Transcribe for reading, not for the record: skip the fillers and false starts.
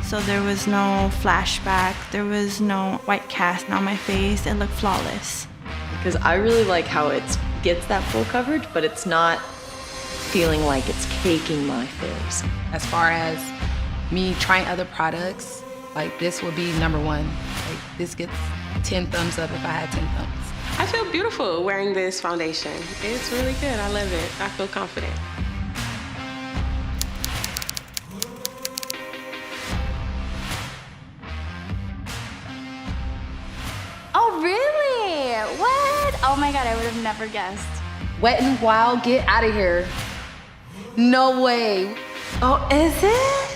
So there was no flashback, there was no white cast on my face. It looked flawless. Because I really like how it gets that full coverage, but it's not feeling like it's caking my face. As far as me trying other products, like this would be number one. Like this gets 10 thumbs up if I had 10 thumbs. I feel beautiful wearing this foundation. It's really good, I love it. I feel confident. Oh, really? What? Oh my God, I would have never guessed. Wet n Wild, get out of here. No way. Oh, is it?